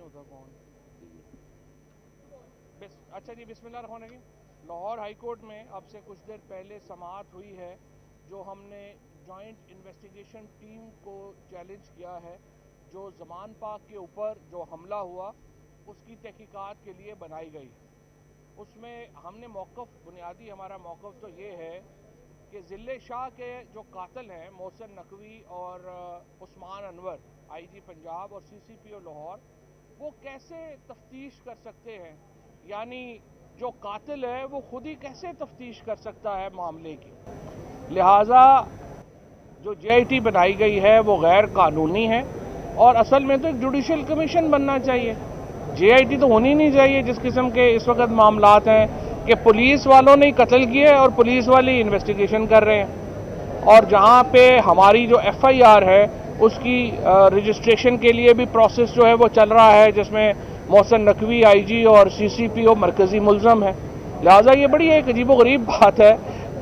नहीं होता कौन। अच्छा जी, बिस्मिल्लाहिर्रहमानिर्रहीम। लाहौर हाई कोर्ट में अब से कुछ देर पहले समाअत हुई है जो हमने जॉइंट इन्वेस्टिगेशन टीम को चैलेंज किया है जो ज़मान पाक के ऊपर जो हमला हुआ उसकी तहकीकात के लिए बनाई गई है। उसमें हमने बुनियादी हमारा मौक़िफ़ तो ये है कि ज़िले शाह के जो कातिल हैं मोहसिन नकवी और उस्मान अनवर आईजी पंजाब और सीसीपीओ लाहौर, वो कैसे तफ्तीश कर सकते हैं, यानी जो कातिल है वो खुद ही कैसे तफ्तीश कर सकता है मामले की। लिहाजा जो जेआईटी बनाई गई है वो गैर कानूनी है और असल में तो एक जुडिशल कमीशन बनना चाहिए। जेआईटी तो होनी नहीं चाहिए। जिस किस्म के इस वक्त मामलात हैं कि पुलिस वालों ने कत्ल किए और पुलिस वाले इन्वेस्टिगेशन कर रहे हैं, और जहां पे हमारी जो एफआईआर है उसकी रजिस्ट्रेशन के लिए भी प्रोसेस जो है वो चल रहा है, जिसमें मोहसिन नकवी आईजी और सीसीपीओ मरकजी मुल्ज़म है। लिहाजा ये बड़ी एक अजीबोगरीब बात है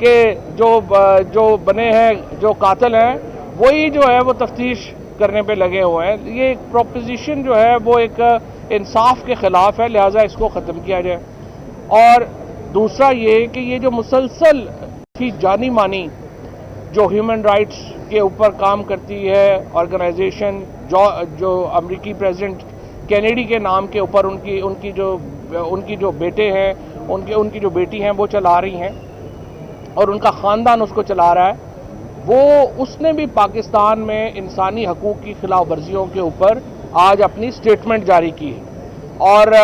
कि जो बने हैं जो कातिल हैं वही जो है वो तफ्तीश करने पे लगे हुए हैं। ये एक प्रोपोजिशन जो है वो एक इंसाफ के ख़िलाफ़ है, लिहाजा इसको ख़त्म किया जाए। और दूसरा ये कि ये जो मुसलसल की जानी मानी जो ह्यूमन राइट्स के ऊपर काम करती है ऑर्गेनाइजेशन, जो अमेरिकी प्रेसिडेंट कैनेडी के नाम के ऊपर उनकी जो बेटे हैं, उनकी जो बेटी हैं वो चला रही हैं और उनका ख़ानदान उसको चला रहा है, वो उसने भी पाकिस्तान में इंसानी हकूक़ की खिलाफ वर्जियों के ऊपर आज अपनी स्टेटमेंट जारी की है। और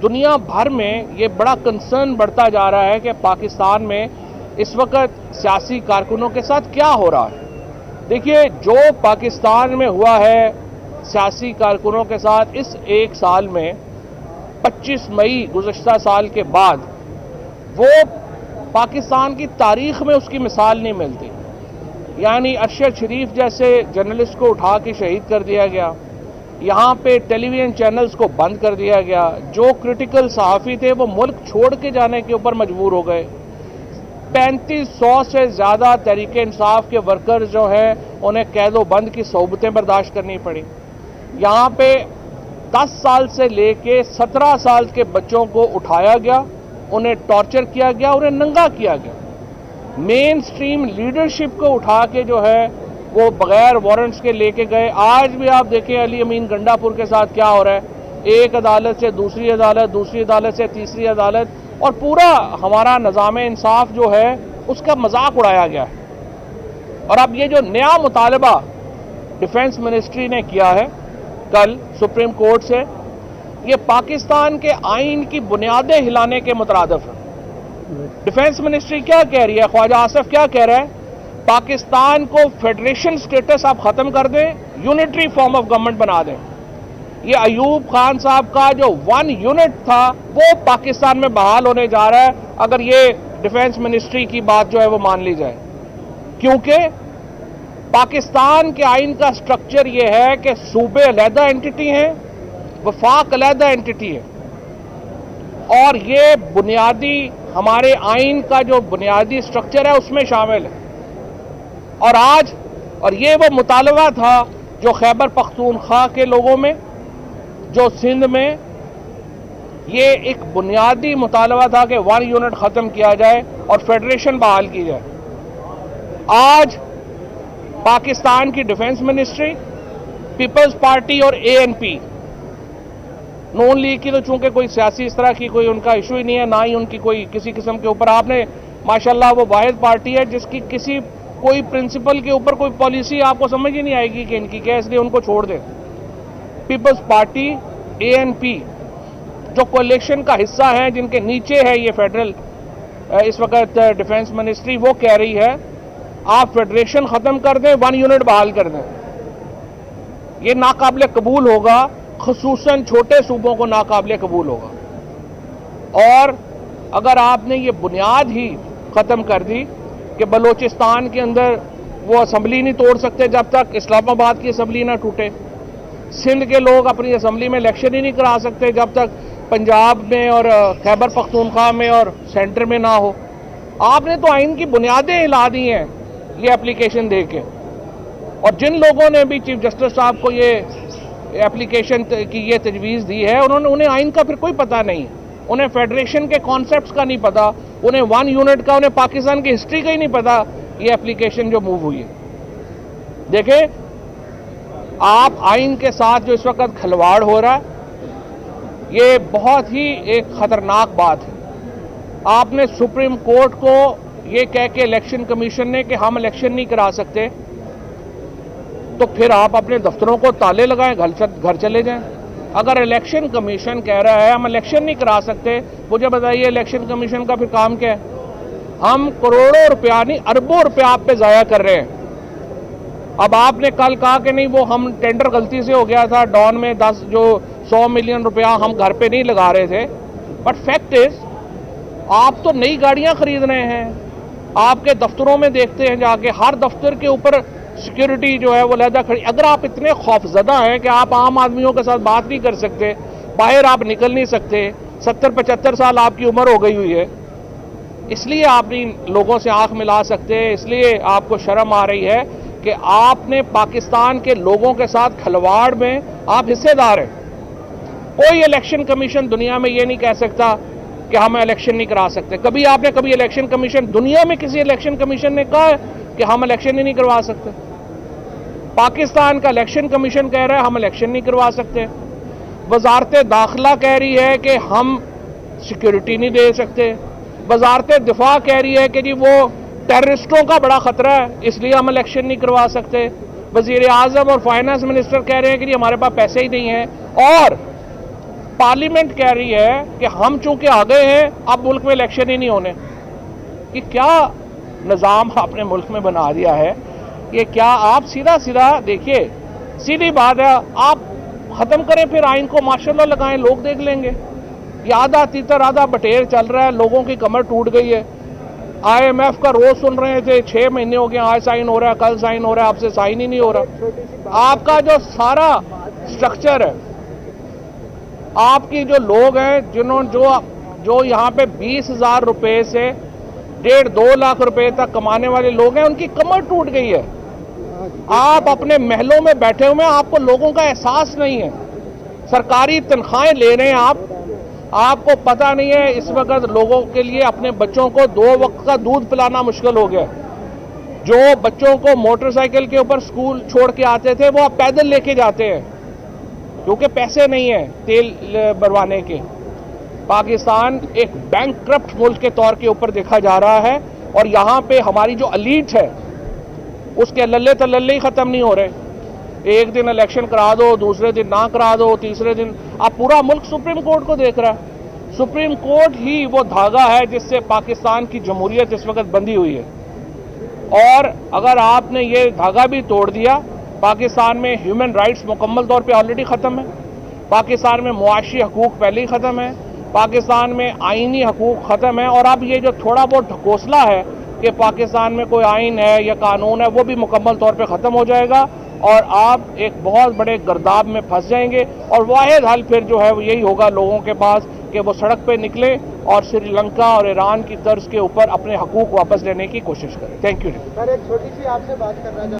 दुनिया भर में ये बड़ा कंसर्न बढ़ता जा रहा है कि पाकिस्तान में इस वक्त सियासी कारकुनों के साथ क्या हो रहा है। देखिए, जो पाकिस्तान में हुआ है सियासी कारकुनों के साथ इस एक साल में 25 मई गुज़श्ता साल के बाद, वो पाकिस्तान की तारीख में उसकी मिसाल नहीं मिलती। यानी अरशद शरीफ जैसे जर्नलिस्ट को उठा के शहीद कर दिया गया, यहाँ पे टेलीविज़न चैनल्स को बंद कर दिया गया, जो क्रिटिकल सहाफ़ी थे वो मुल्क छोड़ के जाने के ऊपर मजबूर हो गए। 3500 से ज़्यादा तहरीक इंसाफ के वर्कर्स जो हैं उन्हें कैदो बंद की सोबतें बर्दाश्त करनी पड़ी। यहाँ पे 10 साल से लेके 17 साल के बच्चों को उठाया गया, उन्हें टॉर्चर किया गया, उन्हें नंगा किया गया। मेन स्ट्रीम लीडरशिप को उठा के जो है वो बगैर वारंट्स के लेके गए। आज भी आप देखें अली अमीन गंडापुर के साथ क्या हो रहा है, एक अदालत से दूसरी अदालत, दूसरी अदालत से तीसरी अदालत, और पूरा हमारा निज़ाम इंसाफ जो है उसका मजाक उड़ाया गया है। और अब ये जो नया मुतालबा डिफेंस मिनिस्ट्री ने किया है कल सुप्रीम कोर्ट से, ये पाकिस्तान के आइन की बुनियादें हिलाने के मुतरादिफ है। डिफेंस मिनिस्ट्री क्या कह रही है, ख्वाजा आसिफ क्या कह रहा है, पाकिस्तान को फेडरेशन स्टेटस आप खत्म कर दें, यूनिटरी फॉर्म ऑफ गवर्नमेंट बना दें। ये अयूब खान साहब का जो 1 यूनिट था वो पाकिस्तान में बहाल होने जा रहा है अगर ये डिफेंस मिनिस्ट्री की बात जो है वो मान ली जाए, क्योंकि पाकिस्तान के आइन का स्ट्रक्चर ये है कि सूबे अलहदा एंटिटी हैं, वफाक अलहदा एंटिटी है, और ये बुनियादी हमारे आइन का जो बुनियादी स्ट्रक्चर है उसमें शामिल है। और ये वो मुतालबा था जो खैबर पख्तूनख्वा के लोगों में, जो सिंध में, ये एक बुनियादी मुतालबा था कि 1 यूनिट ख़त्म किया जाए और फेडरेशन बहाल की जाए। आज पाकिस्तान की डिफेंस मिनिस्ट्री, पीपल्स पार्टी और एएनपी, नून लीग की तो चूंकि कोई सियासी इस तरह की कोई उनका इशू ही नहीं है, ना ही उनकी कोई किसी किस्म के ऊपर, आपने माशाल्लाह वो वाहिद पार्टी है जिसकी किसी कोई प्रिंसिपल के ऊपर कोई पॉलिसी आपको समझ ही नहीं आएगी कि इनकी क्या, इसलिए उनको छोड़ दें। पीपल्स पार्टी, एएनपी जो कोalition का हिस्सा है, जिनके नीचे है ये फेडरल इस वक्त डिफेंस मिनिस्ट्री, वो कह रही है आप फेडरेशन खत्म कर दें, 1 यूनिट बहाल कर दें। ये नाकाबिले कबूल होगा, खुसूसन छोटे सूबों को नाकाबिले कबूल होगा। और अगर आपने ये बुनियाद ही ख़त्म कर दी कि बलोचिस्तान के अंदर वो असम्बली नहीं तोड़ सकते जब तक इस्लामाबाद की असम्बली ना टूटे, सिंध के लोग अपनी असम्बली में इलेक्शन ही नहीं करा सकते जब तक पंजाब में और खैबर पख्तूनख्वा में और सेंटर में ना हो, आपने तो आइन की बुनियादें हिला दी हैं ये एप्लीकेशन दे के। और जिन लोगों ने भी चीफ जस्टिस साहब को ये एप्लीकेशन की ये तजवीज़ दी है, उन्हें आइन का फिर कोई पता नहीं है, उन्हें फेडरेशन के कॉन्सेप्ट्स का नहीं पता, उन्हें 1 यूनिट का, उन्हें पाकिस्तान की हिस्ट्री का ही नहीं पता। ये एप्लीकेशन जो मूव हुई है, देखें आप आइन के साथ जो इस वक्त खिलवाड़ हो रहा है, ये बहुत ही एक खतरनाक बात है। आपने सुप्रीम कोर्ट को ये कह के इलेक्शन कमीशन ने कि हम इलेक्शन नहीं करा सकते, तो फिर आप अपने दफ्तरों को ताले लगाएं, घर चले जाएं। अगर इलेक्शन कमीशन कह रहा है हम इलेक्शन नहीं करा सकते, मुझे बताइए इलेक्शन कमीशन का फिर काम क्या है? हम करोड़ों रुपया नहीं अरबों रुपया आप पे जाया कर रहे हैं। अब आपने कल कहा कि नहीं वो हम टेंडर गलती से हो गया था, डॉन में 100 मिलियन रुपया हम घर पे नहीं लगा रहे थे, बट फैक्ट इज आप तो नई गाड़ियां खरीद रहे हैं। आपके दफ्तरों में देखते हैं जाके, हर दफ्तर के ऊपर सिक्योरिटी जो है वो लहदा खड़ी। अगर आप इतने खौफजदा हैं कि आप आम आदमियों के साथ बात नहीं कर सकते, बाहर आप निकल नहीं सकते, 70-75 साल आपकी उम्र हो गई हुई है, इसलिए आप नहीं लोगों से आंख मिला सकते, इसलिए आपको शर्म आ रही है कि आपने पाकिस्तान के लोगों के साथ खिलवाड़ में आप हिस्सेदार हैं। कोई इलेक्शन कमीशन दुनिया में ये नहीं कह सकता कि हम इलेक्शन नहीं करा सकते। कभी इलेक्शन कमीशन, दुनिया में किसी इलेक्शन कमीशन ने कहा है कि हम इलेक्शन ही नहीं करवा सकते? पाकिस्तान का इलेक्शन कमीशन कह रहा है हम इलेक्शन नहीं करवा सकते। वजारत दाखिला कह रही है कि हम सिक्योरिटी नहीं दे सकते। वजारत दिफा कह रही है कि जी वो टेररिस्टों का बड़ा खतरा है, इसलिए हम इलेक्शन नहीं करवा सकते। वजीर आजम और फाइनेंस मिनिस्टर कह रहे हैं कि जी हमारे पास पैसे ही नहीं है। और पार्लियामेंट कह रही है कि हम चूंकि आ गए हैं अब मुल्क में इलेक्शन ही नहीं होने। कि क्या निज़ाम आपने मुल्क में बना दिया है? ये क्या आप सीधा देखिए, सीधी बात है, आप खत्म करें फिर आइन को, माशाल्लाह लगाएं, लोग देख लेंगे। ये आधा तीतर आधा बटेर चल रहा है, लोगों की कमर टूट गई है। IMF का रोज सुन रहे थे, 6 महीने हो गए, आज साइन हो रहा है, कल साइन हो रहा है, आपसे साइन ही नहीं हो रहा। आपका जो सारा स्ट्रक्चर है, आपकी जो लोग हैं जिन्होंने जो यहाँ पे 20,000 रुपए से 1.5-2 लाख रुपए तक कमाने वाले लोग हैं, उनकी कमर टूट गई है। आप अपने महलों में बैठे हुए हैं, आपको लोगों का एहसास नहीं है। सरकारी तनख्वाहें ले रहे हैं आपको पता नहीं है इस वक्त लोगों के लिए अपने बच्चों को 2 वक्त का दूध पिलाना मुश्किल हो गया। जो बच्चों को मोटरसाइकिल के ऊपर स्कूल छोड़ के आते थे, वो अब पैदल लेके जाते हैं क्योंकि पैसे नहीं है तेल भरवाने के। पाकिस्तान एक बैंकक्रप्ट मुल्क के तौर के ऊपर देखा जा रहा है और यहाँ पे हमारी जो एलीट है उसके लल्ले तल्ले ही खत्म नहीं हो रहे। एक दिन इलेक्शन करा दो, दूसरे दिन ना करा दो, तीसरे दिन अब पूरा मुल्क सुप्रीम कोर्ट को देख रहा है। सुप्रीम कोर्ट ही वो धागा है जिससे पाकिस्तान की जमहूरियत इस वक्त बंधी हुई है। और अगर आपने ये धागा भी तोड़ दिया, पाकिस्तान में ह्यूमन राइट्स मुकम्मल तौर पे ऑलरेडी ख़त्म है, पाकिस्तान में मुआशी हकूक़ पहले ही ख़त्म है, पाकिस्तान में आइनी हकूक़ ख़त्म है। और अब ये जो थोड़ा बहुत ढकोसला है कि पाकिस्तान में कोई आइन है या कानून है, वो भी मुकम्मल तौर पे ख़त्म हो जाएगा और आप एक बहुत बड़े गर्दाब में फंस जाएंगे। और वाहिद हल फिर जो है वो यही होगा लोगों के पास कि वो सड़क पे निकले और श्रीलंका और ईरान की तर्ज के ऊपर अपने हकूक़ वापस लेने की कोशिश करें। Thank you. सर, एक छोटी सी आपसे बात करना